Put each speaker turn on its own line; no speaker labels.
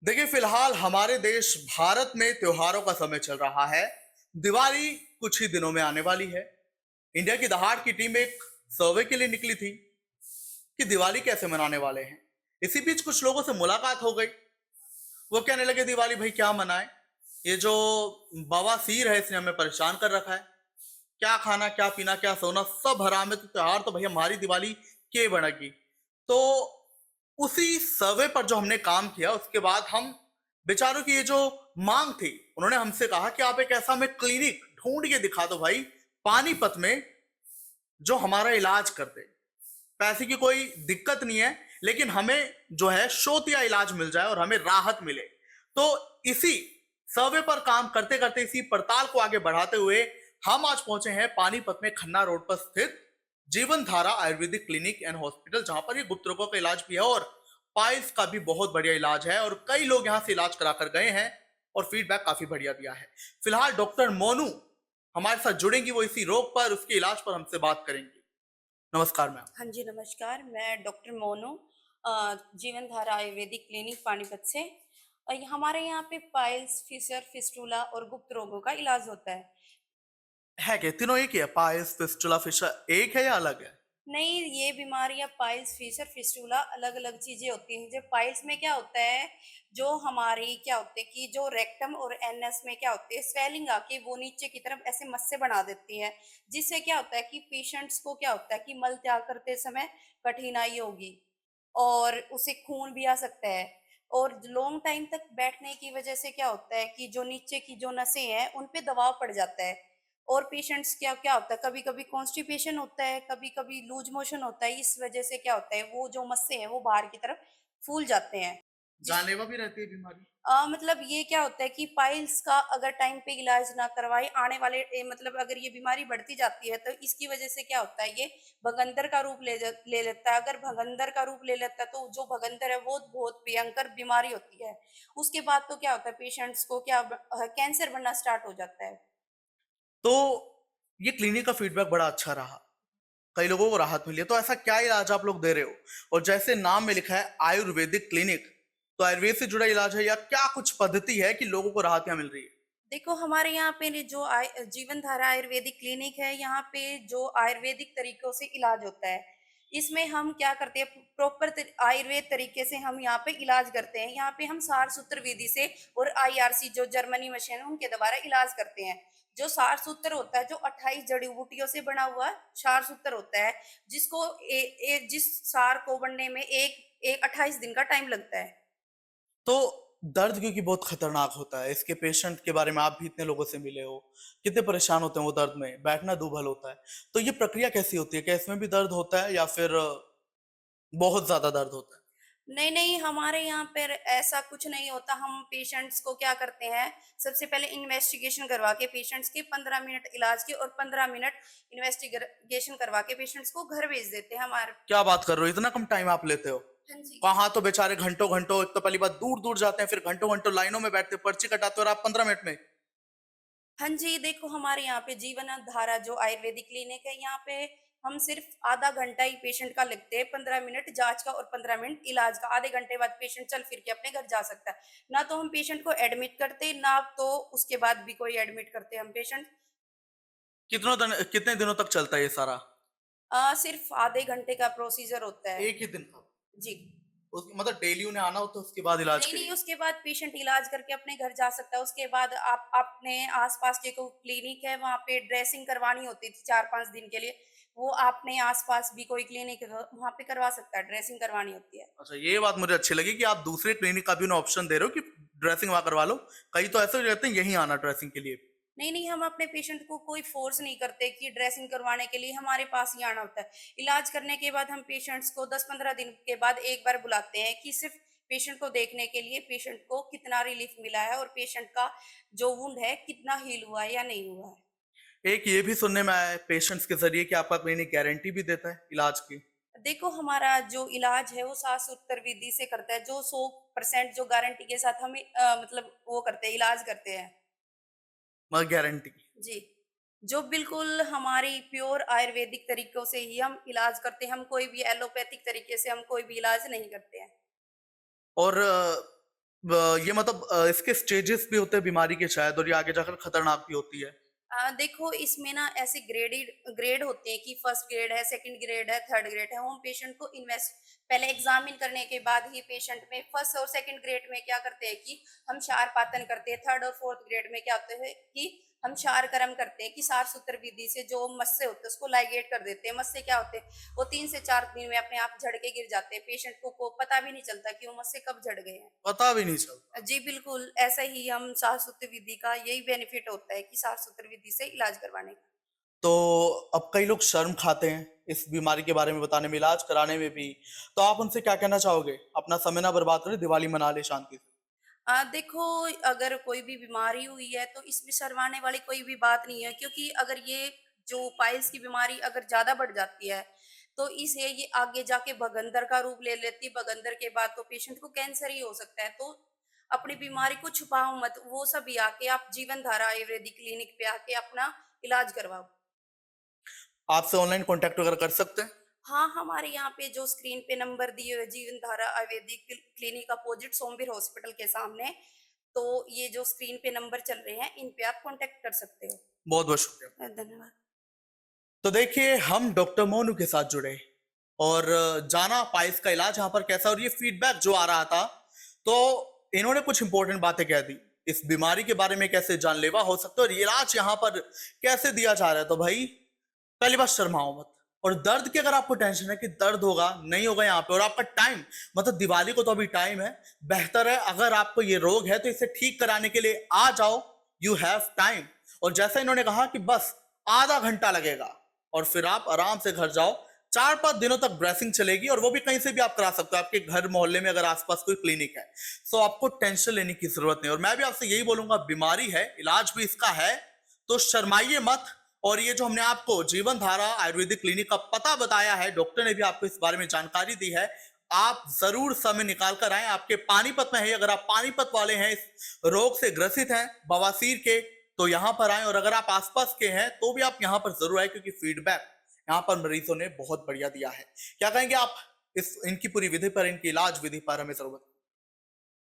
देखिए, फिलहाल हमारे देश भारत में त्योहारों का समय चल रहा है। दिवाली कुछ ही दिनों में आने वाली है। इंडिया की दहाड़ की टीम एक सर्वे के लिए निकली थी कि दिवाली कैसे मनाने वाले हैं। इसी बीच कुछ लोगों से मुलाकात हो गई। वो कहने लगे दिवाली भाई क्या मनाएं, ये जो बवासीर है इसने हमें परेशान कर रखा है। क्या खाना क्या पीना क्या सोना सब हराम है, तो त्योहार तो भैया हमारी दिवाली के बनेगी। तो उसी सर्वे पर जो हमने काम किया उसके बाद हम बेचारों की ये जो मांग थी, उन्होंने हमसे कहा कि आप एक ऐसा हमें क्लिनिक ढूंढ के दिखा दो भाई पानीपत में जो हमारा इलाज कर दे। पैसे की कोई दिक्कत नहीं है, लेकिन हमें जो है शोतिया इलाज मिल जाए और हमें राहत मिले। तो इसी सर्वे पर काम करते करते इसी पड़ताल को आगे बढ़ाते हुए हम आज पहुंचे हैं पानीपत में खन्ना रोड पर स्थित जीवन धारा आयुर्वेदिक क्लिनिक एंड हॉस्पिटल, जहां पर ये गुप्त रोगों का इलाज भी है और पाइल्स का भी बहुत बढ़िया इलाज है और कई लोग यहां से इलाज कराकर गए हैं और फीडबैक काफी बढ़िया दिया है। फिलहाल डॉक्टर मोनू हमारे साथ जुड़ेंगी, वो इसी रोग पर उसके इलाज पर हमसे बात करेंगी। नमस्कार मैम।
हाँ जी, नमस्कार। मैं डॉक्टर मोनू जीवन धारा आयुर्वेदिक क्लिनिक पानीपत से। हमारे यहाँ पे पाइल्स, फिशर, फिस्टूला और गुप्त रोगों का इलाज होता है।
है क्या तीनों एक ही है? पाइल्स फिस्टुला फिशर एक है या अलग है?
नहीं, ये बीमारियाँ पाइल्स, फिशर, फिस्टूला अलग-अलग चीज़ें होती हैं। जब पाइल्स में क्या होता है, जो हमारी क्या होता है कि जो रेक्टम और एनस में क्या होती है, स्वेलिंग आके वो नीचे की तरफ ऐसे मस्से बना देती है, जिससे क्या होता है कि पेशेंट्स को क्या होता है कि मल त्याग करते समय कठिनाई होगी और उसे खून भी आ सकता है। और लॉन्ग टाइम तक बैठने की वजह से क्या होता है कि जो नीचे की जो नसें हैं, उन पे दबाव पड़ जाता है। और पेशेंट्स क्या क्या होता है, कभी-कभी कॉन्स्टिपेशन होता है, कभी-कभी लूज मोशन होता है। इस वजह से क्या होता है, वो जो मस्से हैं, वो बाहर की तरफ फूल जाते हैं। जिस
जानलेवा भी रहती है बीमारी?
मतलब ये क्या होता है कि पाइल्स का अगर टाइम पे इलाज ना करवाए, आने वाले मतलब अगर ये बीमारी बढ़ती जाती है, तो इसकी वजह से क्या होता है, ये भगंदर का रूप ले लेता है। अगर भगंदर का रूप ले लेता है, तो जो भगंदर है, वो बहुत भयंकर बीमारी होती है। उसके बाद तो क्या होता है, पेशेंट्स को क्या कैंसर बनना स्टार्ट हो जाता है।
तो ये क्लिनिक का फीडबैक बड़ा अच्छा रहा, कई लोगों को राहत मिली है। तो ऐसा क्या इलाज आप लोग दे रहे हो? और जैसे नाम में लिखा है आयुर्वेदिक क्लिनिक, तो आयुर्वेद से जुड़ा इलाज है या क्या कुछ पद्धति है कि लोगों को राहत यहाँ मिल रही है?
देखो, हमारे यहाँ पे जो जीवन धारा आयुर्वेदिक क्लिनिक है, यहाँ पे जो आयुर्वेदिक तरीकों से इलाज होता है। इसमें हम क्या करते हैं, प्रॉपर आयुर्वेद तरीके से हम यहाँ पे इलाज करते हैं। यहाँ पे हम सार सूत्र विधि से और आईआरसी जो जर्मनी मशीन है, उनके द्वारा इलाज करते हैं। जो सार सूत्र होता है, जो 28 जड़ी बूटियों से बना हुआ सार सूत्र होता है, जिसको जिस सार को बनने में एक 28 दिन का टाइम लगता है।
तो दर्द क्योंकि बहुत खतरनाक होता है, इसके पेशेंट के बारे में आप भी इतने लोगों से मिले हो, कितने परेशान होते हैं वो दर्द में, बैठना दूभर होता है। तो ये प्रक्रिया कैसी होती है? क्या इसमें भी दर्द होता है या फिर बहुत ज्यादा दर्द होता है?
नहीं, नहीं, हमारे यहाँ पर ऐसा कुछ नहीं होता। हम पेशेंट्स को क्या करते हैं, सबसे पहले इन्वेस्टिगेशन करवा के पेशेंट्स के 15 मिनट इलाज के और 15 मिनट इन्वेस्टिगेशन करवा के पेशेंट्स को घर भेज देते हैं हमारे।
क्या बात कर रहे हो, इतना कम टाइम आप लेते हो?
हाँ जी।
वहां तो बेचारे घंटों घंटों, एक तो पहली बात दूर दूर जाते हैं, फिर घंटों घंटों लाइनों में बैठते पर्ची कटाते हो, और आप 15 मिनट में?
हाँ जी, देखो, हमारे यहाँ पे जीवन धारा जो आयुर्वेदिक क्लिनिक है, यहाँ पे हम सिर्फ आधा घंटा ही पेशेंट का लगते हैं, 15 मिनट जांच का और 15 मिनट इलाज का। आधे घंटे बाद पेशेंट चल फिर के अपने घर जा सकता है। ना तो हम पेशेंट को एडमिट करते, ना तो उसके बाद भी कोई एडमिट करते हम पेशेंट।
कितने दिनों तक चलता है ये सारा?
सिर्फ आधे घंटे का प्रोसीजर होता है।
एक ही दिन का?
जी।
मतलब डेली उन्हें आना होता है उसके बाद इलाज
नहीं,
के
नहीं,
लिए?
उसके बाद पेशेंट इलाज करके अपने घर जा सकता है। उसके बाद आप अपने आस-पास के कोई क्लिनिक है, वहाँ पे ड्रेसिंग करवानी होती थी 4-5 दिन के लिए, वो आपने आस-पास भी कोई क्लिनिक है, वहाँ पे करवा सकता है, ड्रेसिंग करवानी होती है।
अच्छा, ये बात मुझे अच्छी लगी कि आप दूसरे क्लिनिक का भी उन्हें ऑप्शन दे रहे हो कि ड्रेसिंग वहां करवा लो। कई तो ऐसे रहते हैं यहीं आना ड्रेसिंग के लिए।
नहीं, नहीं, हम अपने पेशेंट को कोई फ़ोर्स नहीं करते कि ड्रेसिंग करवाने के लिए हमारे पास ही आना होता है। इलाज करने के बाद हम पेशेंट्स को 10-15 दिन के बाद एक बार बुलाते हैं कि सिर्फ़ पेशेंट को देखने के लिए, पेशेंट को कितना रिलीफ़ मिला है और पेशेंट का जो वुंड है, कितना हील हुआ है या नहीं हुआ है।
एक ये भी सुनने में आया है पेशेंट्स के जरिए कि आपका क्लिनिक गारंटी भी देता है इलाज की।
देखो, हमारा जो इलाज है वो सास-उत्तर विधि से करता है, जो 100% जो गारंटी के साथ हमें मतलब वो करते हैं, इलाज करते हैं।
मगर गारंटी।
जी। जो बिल्कुल हमारी प्योर आयुर्वेदिक तरीकों से ही हम इलाज करते हैं, हम कोई भी एलोपैथिक तरीके से हम कोई भी इलाज नहीं करते हैं।
और ये मतलब इसके स्टेजेस भी होते हैं बीमारी के शायद, और ये आगे जाकर खतरनाक भी होती है।
देखो इसमें ना ऐसे ग्रेड होते हैं कि फर्स्ट ग्रेड है, सेकंड ग्रेड है, थर्ड ग्रेड है। हम पेशेंट को इन्वेस्ट पहले एग्जामिन करने के बाद ही पेशेंट में फर्स्ट और सेकंड ग्रेड में क्या करते हैं कि हम क्षार पातन करते हैं। थर्ड और फोर्थ ग्रेड में क्या होते हैं कि हम क्षार कर्म करते हैं कि सार सूत्र विधि से जो मस्से होते हैं उसको लाइगेट कर देते हैं। मस्से क्या होते हैं, वो 3 से 4 दिन में अपने आप झड़ के गिर जाते हैं। पेशेंट को पता भी नहीं चलता कि वो मस्से कब झड़ गए हैं।
पता भी नहीं चलता।
जी बिल्कुल, ऐसा ही हम सारसूत्र विधि का यही बेनिफिट होता है कि सारसूत्र विधि से इलाज करवाने का।
तो अब कई लोग शर्म खाते हैं इस बीमारी के बारे में बताने में, इलाज कराने में भी। तो आप उनसे क्या कहना चाहोगे? अपना समय ना बर्बाद करें, दिवाली मना ले शांति से।
देखो अगर कोई भी बीमारी हुई है तो इसमें शर्माने वाली कोई भी बात नहीं है, क्योंकि अगर ये जो पाइल्स की बीमारी अगर ज्यादा बढ़ जाती है तो इसे ये आगे जाके भगंदर का रूप ले लेती है। भगंदर के बाद तो पेशेंट को कैंसर ही हो सकता है। तो अपनी बीमारी को छुपाओ मत, वो सभी आके आप जीवन धारा आयुर्वेदिक क्लिनिक पे आके अपना इलाज करवाओ।
आपसे ऑनलाइन कांटेक्ट वगैरह कर सकते हैं?
हाँ, हमारे यहाँ पे जो स्क्रीन पे नंबर दिए हुए जीवन धारा Ayurvedic clinic opposite Somvir hospital के सामने, तो ये जो स्क्रीन पे नंबर चल रहे हैं इन पे आप कांटेक्ट कर सकते हो।
बहुत बहुत शुक्रिया।
धन्यवाद।
तो देखिए, हम डॉक्टर मोनू के साथ जुड़े और जाना पाइल्स का इलाज यहाँ पर कैसा, और ये फीडबैक जो आ रहा था, तो इन्होंने कुछ इंपॉर्टेंट बातें कह दी इस बीमारी के बारे में, कैसे जानलेवा हो सकता है और ये इलाज यहाँ पर कैसे दिया जा रहा है। तो भाई, पहली बात, शर्माओ मत। और दर्द की अगर आपको टेंशन है कि दर्द होगा नहीं होगा यहाँ पे, और आपका टाइम, मतलब दिवाली को तो अभी टाइम है, बेहतर है अगर आपको ये रोग है तो इसे ठीक कराने के लिए आ जाओ, यू हैव टाइम। और जैसा इन्होंने कहा कि बस आधा घंटा लगेगा और फिर आप आराम से घर जाओ। 4-5 दिनों तक ड्रेसिंग चलेगी, और वो भी कहीं से भी आप करा सकते हो, आपके घर मोहल्ले में अगर आसपास कोई क्लिनिक है। सो आपको टेंशन लेने की जरूरत नहीं। और मैं भी आपसे यही बोलूंगा, बीमारी है, इलाज भी इसका है, तो शर्माइए मत। और ये जो हमने आपको जीवन धारा आयुर्वेदिक क्लिनिक का पता बताया है, डॉक्टर ने भी आपको इस बारे में जानकारी दी है, आप जरूर समय निकाल कर आए। आपके पानीपत में है, अगर आप पानीपत वाले हैं, इस रोग से ग्रसित हैं बवासीर के, तो यहां पर आए। और अगर आप आसपास के हैं तो भी आप यहां पर जरूर आए, क्योंकि फीडबैक यहां पर मरीजों ने बहुत बढ़िया दिया है। क्या कहेंगे आप इस इनकी पूरी विधि पर, इनकी इलाज विधि पर? हमें जरूरत